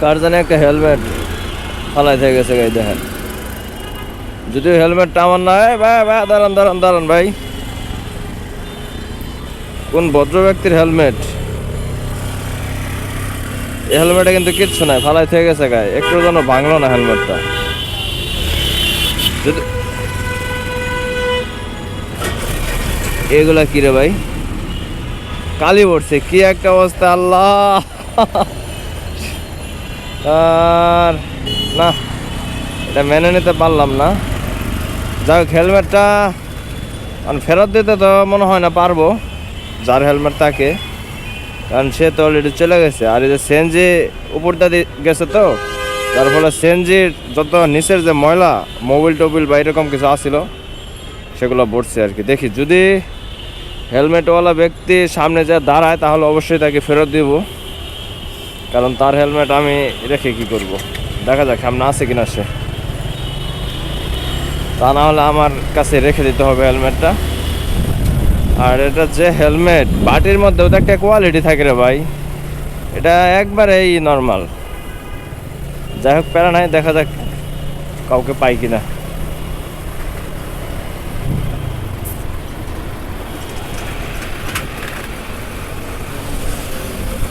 কার জানে একটা হেলমেট ফালাই থেকে গেছে গাই, দেখেন। যদিও হেলমেটটা আমার না, ভাই ভাই দাঁড়ান দাঁড়ান দাঁড়ান ভাই, কোন ভদ্র ব্যক্তির হেলমেট? এই হেলমেটে কিন্তু কিচ্ছু নাই, ফালাই থেকে গেছে গায়ে, একটু যেন ভাঙলো না হেলমেটটা। যদি এগুলা কি রে ভাই, কালি পড়ছে, কি একটা অবস্থা আল্লাহ। আর না, এটা মেনে নিতে পারলাম না। যাই হোক, হেলমেটটা ফেরত দিতে তো মনে হয় না পারবো, যার হেলমেট তাকে, কারণ সে তো অলরেডি চলে গেছে। আর এই যে সিএনজি উপরটা গেছে, তো তার ফলে সিএনজির যত নিচের যে ময়লা, মোবিল টোবিল বা এরকম কিছু আসছিল, সেগুলো পড়ছে আর কি। দেখি যদি হেলমেটওয়ালা ব্যক্তি সামনে যা দাঁড়ায়, তাহলে অবশ্যই তাকে ফেরত দিব, কারণ তার হেলমেট আমি রেখে কি করব। দেখা যাক সামনে আছে কিনা সে, তা না হলে আমার কাছে রেখে দিতে হবে হেলমেটটা। আর এটা যে হেলমেট, বাটির মধ্যেও তো একটা কোয়ালিটি থাকে রে ভাই, এটা একবারেই নর্মাল। যাই হোক, প্যারা নাই, দেখা যাক কাউকে পাই কিনা।